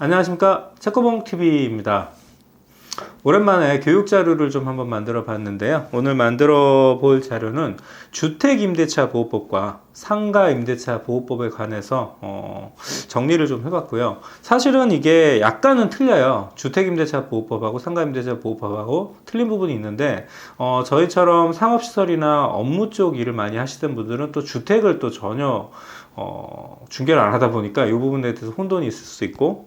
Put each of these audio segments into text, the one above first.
안녕하십니까, 책구봉TV입니다. 오랜만에 교육 자료를 좀 한번 만들어 봤는데요. 오늘 만들어 볼 자료는 주택임대차보호법과 상가임대차보호법에 관해서 정리를 좀 해봤고요. 사실은 이게 약간은 틀려요. 주택임대차보호법하고 상가임대차보호법하고 틀린 부분이 있는데 저희처럼 상업시설이나 업무 쪽 일을 많이 하시던 분들은 또 주택을 또 전혀 중개를 안 하다 보니까 이 부분에 대해서 혼돈이 있을 수 있고,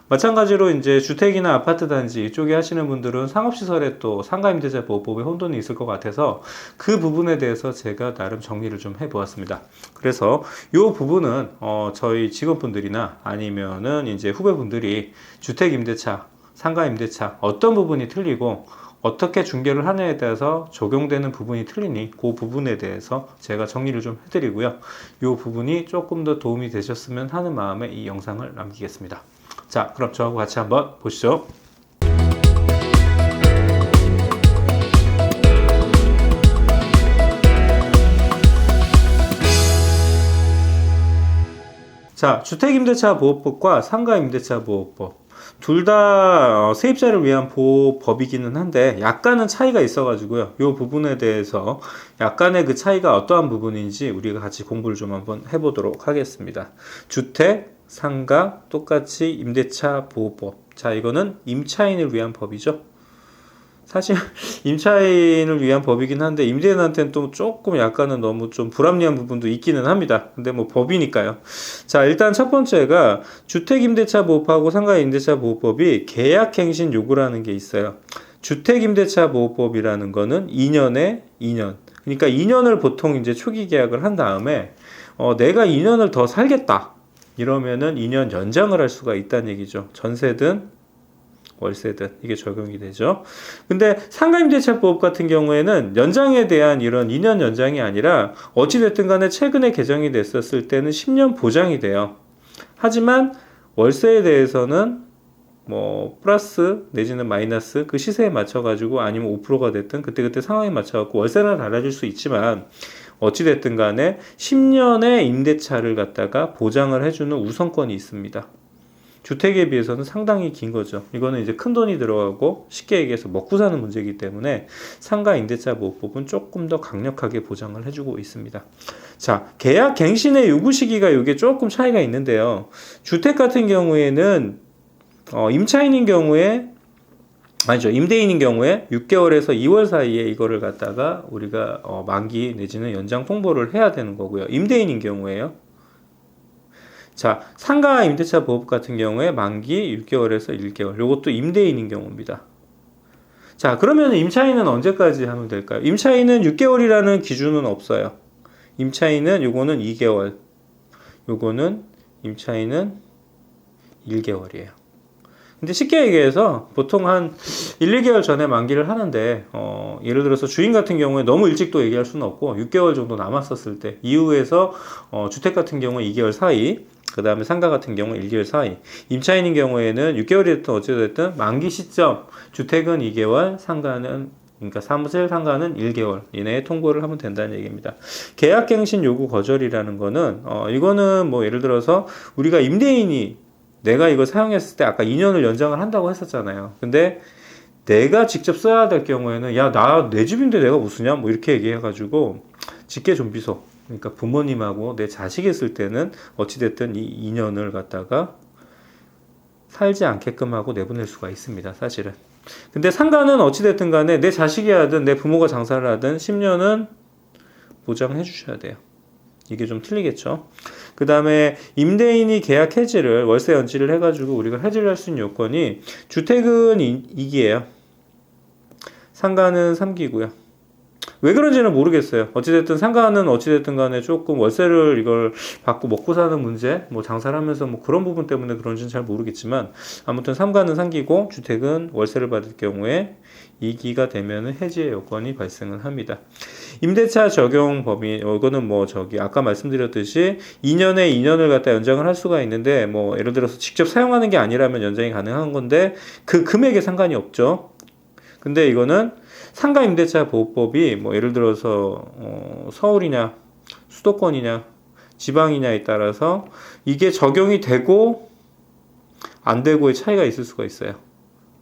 마찬가지로 이제 주택이나 아파트 단지 이쪽에 하시는 분들은 상업시설에 또 상가임대차보호법에 혼돈이 있을 것 같아서 그 부분에 대해서 제가 나름 정리를 좀 해보았습니다. 그래서 이 부분은 저희 직원분들이나 아니면은 이제 후배분들이 주택임대차, 상가임대차 어떤 부분이 틀리고 어떻게 중개를 하느냐에 따라서 적용되는 부분이 틀리니 그 부분에 대해서 제가 정리를 좀 해드리고요. 이 부분이 조금 더 도움이 되셨으면 하는 마음에 이 영상을 남기겠습니다. 자, 그럼 저하고 같이 한번 보시죠. 자, 주택임대차보호법과 상가임대차보호법 둘 다 세입자를 위한 보호법이기는 한데 약간은 차이가 있어 가지고요. 이 부분에 대해서 약간의 그 차이가 어떠한 부분인지 우리가 같이 공부를 좀 한번 해보도록 하겠습니다. 주택, 상가, 똑같이 임대차 보호법. 자, 이거는 임차인을 위한 법이죠. 사실 임차인을 위한 법이긴 한데 임대인한테는 또 조금 약간은 너무 좀 불합리한 부분도 있기는 합니다. 근데 뭐 법이니까요. 자, 일단 첫 번째가 주택임대차보호법하고 상가임대차보호법이 계약갱신 요구라는 게 있어요. 주택임대차보호법이라는 거는 2년에 2년. 그러니까 2년을 보통 이제 초기 계약을 한 다음에 내가 2년을 더 살겠다. 이러면은 2년 연장을 할 수가 있다는 얘기죠. 전세든 월세든 이게 적용이 되죠. 근데 상가임대차법 같은 경우에는 연장에 대한 이런 2년 연장이 아니라 어찌됐든 간에 최근에 개정이 됐었을 때는 10년 보장이 돼요. 하지만 월세에 대해서는 뭐 플러스 내지는 마이너스 그 시세에 맞춰 가지고 아니면 5%가 됐든 그때그때 상황에 맞춰 갖고 월세는 달라질 수 있지만 어찌됐든 간에 10년의 임대차를 갖다가 보장을 해주는 우선권이 있습니다. 주택에 비해서는 상당히 긴 거죠. 이거는 이제 큰 돈이 들어가고 쉽게 얘기해서 먹고 사는 문제이기 때문에 상가 임대차 보호법은 조금 더 강력하게 보장을 해주고 있습니다. 자, 계약 갱신의 요구 시기가 이게 조금 차이가 있는데요. 주택 같은 경우에는 임차인인 경우에 아니죠. 임대인인 경우에 6개월에서 2월 사이에 이거를 갖다가 우리가 만기 내지는 연장 통보를 해야 되는 거고요. 임대인인 경우에요. 자, 상가 임대차 보호법 같은 경우에 만기 6개월에서 1개월. 요것도 임대인인 경우입니다. 자, 그러면 임차인은 언제까지 하면 될까요? 임차인은 6개월이라는 기준은 없어요. 임차인은 요거는 2개월. 요거는 임차인은 1개월이에요. 근데 쉽게 얘기해서 보통 한 1, 2개월 전에 만기를 하는데 예를 들어서 주인 같은 경우에 너무 일찍 또 얘기할 수는 없고 6개월 정도 남았었을 때 이후에서 주택 같은 경우에 2개월 사이, 그 다음에 상가 같은 경우 1개월 사이, 임차인인 경우에는 6개월이 됐든 어찌됐든 만기 시점 주택은 2개월, 상가는 그러니까 사무실 상가는 1개월 이내에 통보를 하면 된다는 얘기입니다. 계약갱신 요구 거절이라는 거는 이거는 뭐 예를 들어서 우리가 임대인이 내가 이거 사용했을 때 아까 2년을 연장을 한다고 했었잖아요. 근데 내가 직접 써야 될 경우에는 야, 내 집인데 내가 뭐 쓰냐? 뭐 이렇게 얘기해가지고 직계존비속, 그러니까 부모님하고 내 자식이 있을 때는 어찌됐든 이 2년을 갖다가 살지 않게끔 하고 내보낼 수가 있습니다. 사실은. 근데 상가는 어찌됐든 간에 내 자식이 하든 내 부모가 장사를 하든 10년은 보장해 주셔야 돼요. 이게 좀 틀리겠죠. 그 다음에 임대인이 계약 해지를 월세 연지를 해가지고 우리가 해지를 할 수 있는 요건이 주택은 2기예요. 상가는 3기고요. 왜 그런지는 모르겠어요. 어찌됐든 상가는 어찌됐든 간에 조금 월세를 이걸 받고 먹고 사는 문제, 뭐 장사를 하면서 뭐 그런 부분 때문에 그런지는 잘 모르겠지만 아무튼 상가는 3기고 주택은 월세를 받을 경우에 2기가 되면 해지의 요건이 발생을 합니다. 임대차 적용 범위, 이거는 뭐 아까 말씀드렸듯이 2년에 2년을 갖다 연장을 할 수가 있는데 뭐 예를 들어서 직접 사용하는 게 아니라면 연장이 가능한 건데 그 금액에 상관이 없죠. 근데 이거는 상가 임대차 보호법이 뭐 예를 들어서 서울이냐 수도권이냐 지방이냐에 따라서 이게 적용이 되고 안 되고의 차이가 있을 수가 있어요.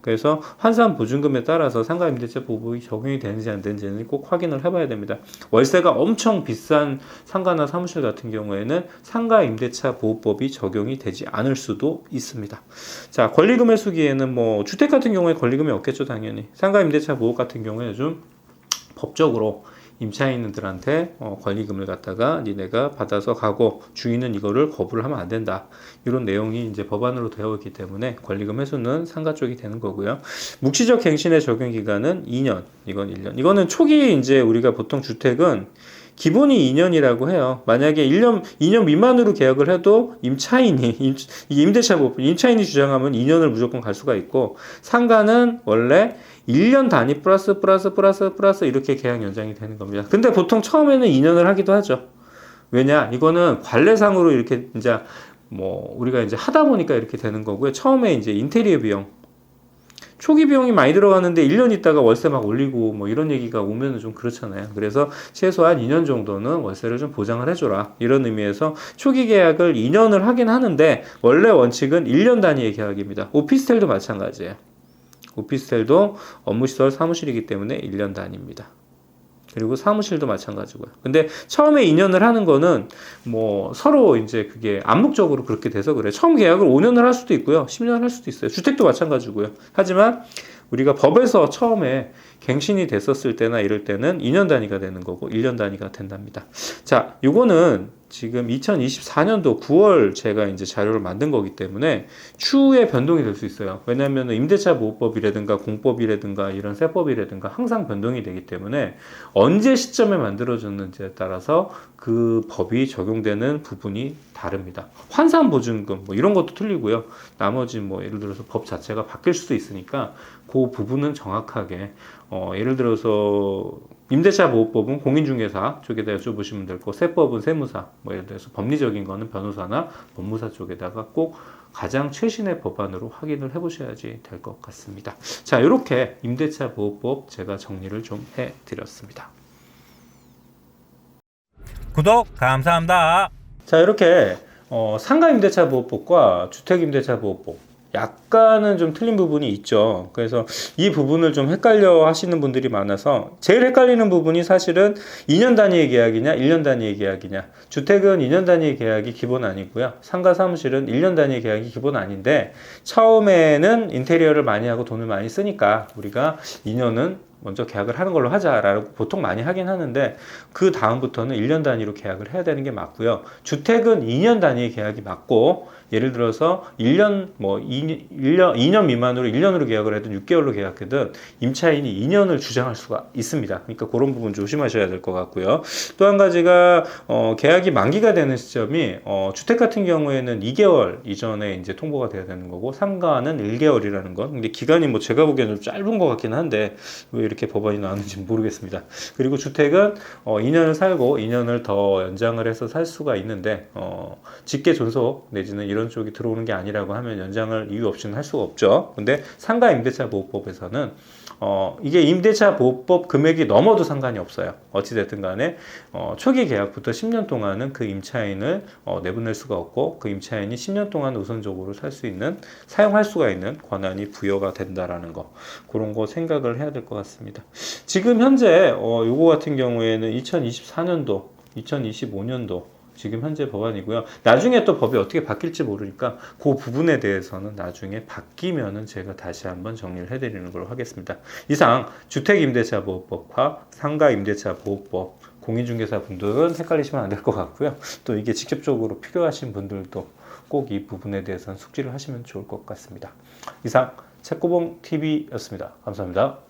그래서 환산 보증금에 따라서 상가임대차 보호법이 적용이 되는지 안 되는지는 꼭 확인을 해봐야 됩니다. 월세가 엄청 비싼 상가나 사무실 같은 경우에는 상가임대차 보호법이 적용이 되지 않을 수도 있습니다. 자, 권리금 회수기에는 뭐 주택 같은 경우에 권리금이 없겠죠, 당연히. 상가임대차 보호 같은 경우에 좀 법적으로 임차인들한테 권리금을 갖다가 니네가 받아서 가고 주인은 이거를 거부를 하면 안 된다. 이런 내용이 이제 법안으로 되어 있기 때문에 권리금 회수는 상가 쪽이 되는 거고요. 묵시적 갱신의 적용 기간은 2년, 이건 1년. 이거는 초기 이제 우리가 보통 주택은 기본이 2년이라고 해요. 만약에 2년 미만으로 계약을 해도 임대차 보호법, 임차인이 주장하면 2년을 무조건 갈 수가 있고, 상가는 원래 1년 단위 플러스 이렇게 계약 연장이 되는 겁니다. 근데 보통 처음에는 2년을 하기도 하죠. 왜냐? 이거는 관례상으로 이렇게 이제 뭐 우리가 이제 하다 보니까 이렇게 되는 거고요. 처음에 이제 인테리어 비용, 초기 비용이 많이 들어가는데 1년 있다가 월세 막 올리고 뭐 이런 얘기가 오면은 좀 그렇잖아요. 그래서 최소한 2년 정도는 월세를 좀 보장을 해줘라. 이런 의미에서 초기 계약을 2년을 하긴 하는데 원래 원칙은 1년 단위의 계약입니다. 오피스텔도 마찬가지예요. 오피스텔도 업무시설 사무실이기 때문에 1년 단위입니다. 그리고 사무실도 마찬가지고요. 근데 처음에 2년을 하는 거는 뭐 서로 이제 그게 암묵적으로 그렇게 돼서 그래요. 처음 계약을 5년을 할 수도 있고요. 10년을 할 수도 있어요. 주택도 마찬가지고요. 하지만 우리가 법에서 처음에 갱신이 됐었을 때나 이럴 때는 2년 단위가 되는 거고 1년 단위가 된답니다. 자, 요거는 지금 2024년도 9월 제가 이제 자료를 만든 거기 때문에 추후에 변동이 될 수 있어요. 왜냐하면 임대차 보호법이라든가 공법이라든가 이런 세법이라든가 항상 변동이 되기 때문에 언제 시점에 만들어졌는지에 따라서 그 법이 적용되는 부분이 다릅니다. 환산 보증금 뭐 이런 것도 틀리고요. 나머지 뭐 예를 들어서 법 자체가 바뀔 수도 있으니까 그 부분은 정확하게 예를 들어서 임대차 보호법은 공인중개사 쪽에다 여쭤보시면 될 거고, 세법은 세무사, 뭐 예를 들어서 법리적인 거는 변호사나 법무사 쪽에다가 꼭 가장 최신의 법안으로 확인을 해보셔야지 될 것 같습니다. 자, 이렇게 임대차 보호법 제가 정리를 좀 해드렸습니다. 구독 감사합니다. 자, 이렇게 상가 임대차 보호법과 주택 임대차 보호법 약간은 좀 틀린 부분이 있죠. 그래서 이 부분을 좀 헷갈려 하시는 분들이 많아서 제일 헷갈리는 부분이 사실은 2년 단위의 계약이냐 1년 단위의 계약이냐. 주택은 2년 단위의 계약이 기본 아니고요. 상가 사무실은 1년 단위의 계약이 기본 아닌데 처음에는 인테리어를 많이 하고 돈을 많이 쓰니까 우리가 2년은 먼저 계약을 하는 걸로 하자라고 보통 많이 하긴 하는데 그 다음부터는 1년 단위로 계약을 해야 되는 게 맞고요. 주택은 2년 단위의 계약이 맞고 예를 들어서 2년 미만으로 1년으로 계약을 하든 6개월로 계약하든 임차인이 2년을 주장할 수가 있습니다. 그러니까 그런 부분 조심하셔야 될 것 같고요. 또 한 가지가 계약이 만기가 되는 시점이 주택 같은 경우에는 2개월 이전에 이제 통보가 돼야 되는 거고 상가는 1개월이라는 건 근데 기간이 뭐 제가 보기에는 좀 짧은 것 같긴 한데 왜 이렇게 법안이 나왔는지 모르겠습니다. 그리고 주택은 2년을 살고 2년을 더 연장을 해서 살 수가 있는데 직계 존속 내지는 이런 쪽이 들어오는 게 아니라고 하면 연장을 이유 없이는 할 수가 없죠. 근데 상가 임대차 보호법에서는 이게 임대차 보호법 금액이 넘어도 상관이 없어요. 어찌됐든 간에 초기 계약부터 10년 동안은 그 임차인을 내보낼 수가 없고 그 임차인이 10년 동안 우선적으로 사용할 수가 있는 권한이 부여가 된다라는 거 그런 거 생각을 해야 될 것 같습니다. 지금 현재 요거 같은 경우에는 2024년도 2025년도 지금 현재 법안이고요. 나중에 또 법이 어떻게 바뀔지 모르니까 그 부분에 대해서는 나중에 바뀌면은 제가 다시 한번 정리를 해드리는 걸로 하겠습니다. 이상 주택임대차보호법과 상가임대차보호법 공인중개사 분들은 헷갈리시면 안 될 것 같고요. 또 이게 직접적으로 필요하신 분들도 꼭 이 부분에 대해서는 숙지를 하시면 좋을 것 같습니다. 이상 책고봉TV였습니다. 감사합니다.